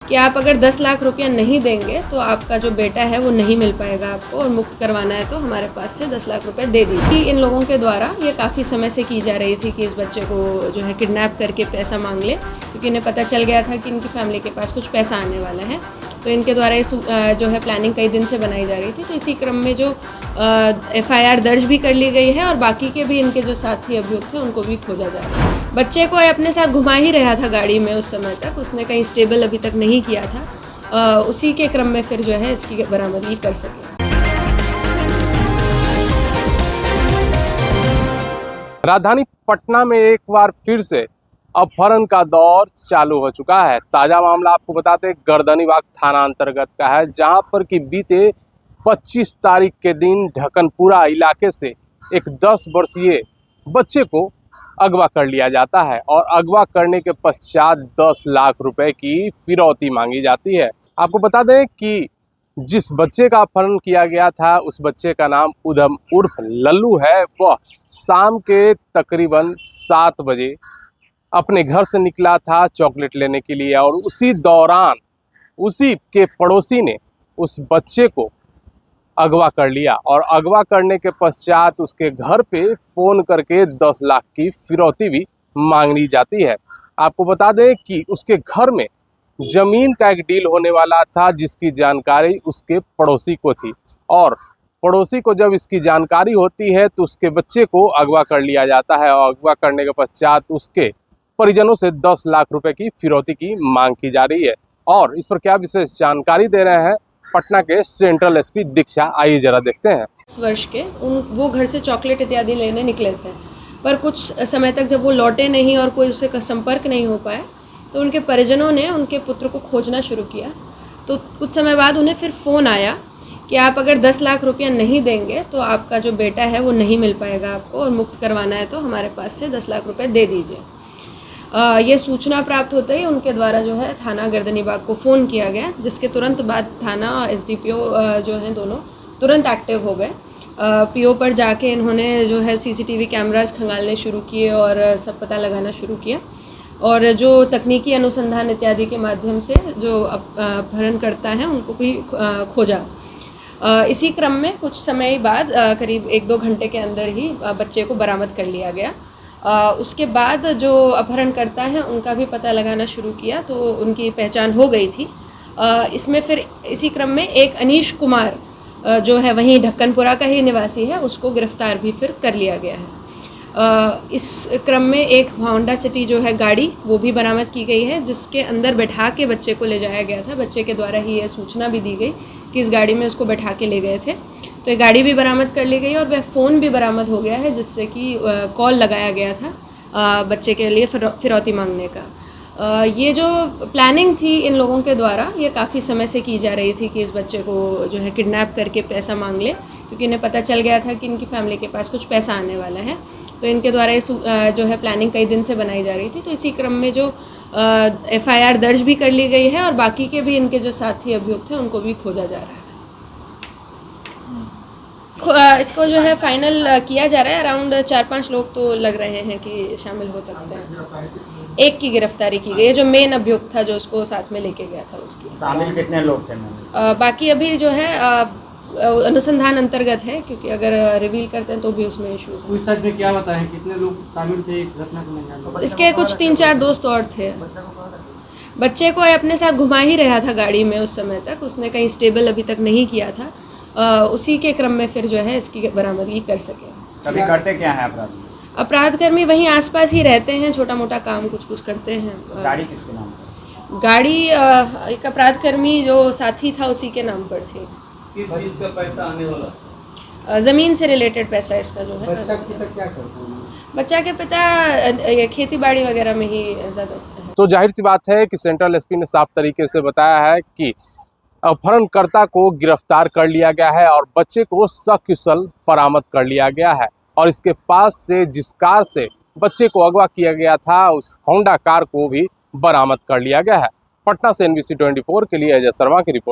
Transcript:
कि आप अगर 10 लाख रुपया नहीं देंगे तो आपका जो बेटा है वो नहीं मिल पाएगा आपको, और मुक्त करवाना है तो हमारे पास से 10 लाख रुपए दे दीजिए। इन लोगों के द्वारा ये काफ़ी समय से की जा रही थी कि इस बच्चे को जो है किडनैप करके पैसा मांग ले, क्योंकि इन्हें पता चल गया था कि इनकी फैमिली के पास कुछ पैसा आने वाला है। तो इनके द्वारा इस जो है प्लानिंग कई दिन से बनाई जा रही थी। तो इसी क्रम में जो FIR दर्ज भी कर ली गई है और बाकी के भी इनके जो साथी अभियुक्त थे उनको भी खोजा जा रहा है। बच्चे को अपने साथ घुमा ही रहा था गाड़ी में उस समय तक, उसने कहीं स्टेबल अभी तक नहीं किया था। उसी के क्रम में फिर जो है इसकी बरामदगी कर सके। राजधानी पटना में एक बार फिर से अपहरण का दौर चालू हो चुका है। ताजा मामला आपको बताते हैं गर्दनीबाग थाना अंतर्गत का है, जहां पर कि बीते 25 तारीख के दिन ढकनपुरा इलाके से एक 10 वर्षीय बच्चे को अगवा कर लिया जाता है और अगवा करने के पश्चात 10 लाख रुपए की फिरौती मांगी जाती है। आपको बता दें कि जिस बच्चे का अपहरण किया गया था उस बच्चे का नाम उधम उर्फ लल्लू है। वह शाम के तकरीबन 7 बजे अपने घर से निकला था चॉकलेट लेने के लिए, और उसी दौरान उसी के पड़ोसी ने उस बच्चे को अगवा कर लिया और अगवा करने के पश्चात उसके घर पे फ़ोन करके 10 लाख की फिरौती भी मांगी जाती है। आपको बता दें कि उसके घर में ज़मीन का एक डील होने वाला था, जिसकी जानकारी उसके पड़ोसी को थी, और पड़ोसी को जब इसकी जानकारी होती है तो उसके बच्चे को अगवा कर लिया जाता है और अगवा करने के पश्चात उसके परिजनों से 10 लाख रुपए की फिरौती की मांग की जा रही है। और इस पर क्या विशेष जानकारी दे रहे हैं पटना के सेंट्रल SP दीक्षा, आइए जरा देखते हैं। इस वर्ष के वो घर से चॉकलेट इत्यादि लेने निकले थे, पर कुछ समय तक जब वो लौटे नहीं और कोई उससे संपर्क नहीं हो पाया तो उनके परिजनों ने उनके पुत्र को खोजना शुरू किया। तो कुछ समय बाद उन्हें फिर फ़ोन आया कि आप अगर 10 लाख रुपया नहीं देंगे तो आपका जो बेटा है वो नहीं मिल पाएगा आपको, और मुक्त करवाना है तो हमारे पास से 10 लाख रुपए दे दीजिए। ये सूचना प्राप्त होते ही उनके द्वारा जो है थाना गर्दनीबाग को फ़ोन किया गया, जिसके तुरंत बाद थाना SDPO जो हैं दोनों तुरंत एक्टिव हो गए। PO पर जाके इन्होंने जो है CCTV कैमरास खंगालने शुरू किए और सब पता लगाना शुरू किया, और जो तकनीकी अनुसंधान इत्यादि के माध्यम से जो अपहरण करता है उनको भी खोजा। इसी क्रम में कुछ समय बाद करीब 1-2 घंटे के अंदर ही बच्चे को बरामद कर लिया गया। उसके बाद जो अपहरण करता है उनका भी पता लगाना शुरू किया तो उनकी पहचान हो गई थी। इसमें फिर इसी क्रम में एक अनीश कुमार जो है वहीं ढक्कनपुरा का ही निवासी है, उसको गिरफ्तार भी फिर कर लिया गया है। इस क्रम में एक होंडा सिटी जो है गाड़ी वो भी बरामद की गई है, जिसके अंदर बैठा के बच्चे को ले जाया गया था। बच्चे के द्वारा ही यह सूचना भी दी गई कि इस गाड़ी में उसको बैठा के ले गए थे। तो ये गाड़ी भी बरामद कर ली गई और वह फ़ोन भी बरामद हो गया है, जिससे कि कॉल लगाया गया था बच्चे के लिए फिरौती मांगने का। ये जो प्लानिंग थी इन लोगों के द्वारा ये काफ़ी समय से की जा रही थी कि इस बच्चे को जो है किडनैप करके पैसा मांग ले, क्योंकि इन्हें पता चल गया था कि इनकी फैमिली के पास कुछ पैसा आने वाला है। तो इनके द्वारा इस जो है प्लानिंग कई दिन से बनाई जा रही थी। तो इसी क्रम में जो FIR दर्ज भी कर ली गई है और बाकी के भी इनके जो साथी अभियुक्त थे उनको भी खोजा जा रहा है। इसको जो है फाइनल किया जा रहा है। अराउंड 4-5 लोग तो लग रहे हैं कि शामिल हो सकते हैं। एक की गिरफ्तारी की गई है, जो मेन अभियुक्त था जो उसको साथ में लेके गया था उसकी। शामिल कितने लोग थे? बाकी अभी जो है अनुसंधान अंतर्गत है, क्योंकि अगर रिवील करते हैं तो भी उसमें इश्यूज हैं। पूछताछ में क्या बताया कितने लोग शामिल थे घटना को? इसके कुछ 3-4 दोस्त और थे। बच्चे को अपने साथ घुमा ही रहा था गाड़ी में उस समय तक, उसने कहीं स्टेबल अभी तक नहीं किया था। उसी के क्रम में फिर जो है इसकी बरामदगी कर सके। अभी करते क्या है अपराधी? अपराधकर्मी वहीं आसपास ही रहते हैं, छोटा मोटा काम कुछ करते हैं। गाड़ी किसके नाम पर? गाड़ी एक अपराधकर्मी जो साथी था उसी के नाम पर थी। किस चीज का पैसा आने वाला? ज़मीन से रिलेटेड पैसा इसका जो है। बच्चा के पिता क्या करते हैं? बच्चा के पिता खेती बाड़ी वगैरह में ही ज़्यादा। तो जाहिर सी बात है कि सेंट्रल SP ने साफ तरीके से बताया है कि अपहरणकर्ता को गिरफ्तार कर लिया गया है और बच्चे को सकुशल बरामद कर लिया गया है, और इसके पास से जिस कार से बच्चे को अगवा किया गया था उस होंडा कार को भी बरामद कर लिया गया है। पटना से NBC 24 के लिए अजय शर्मा की रिपोर्ट।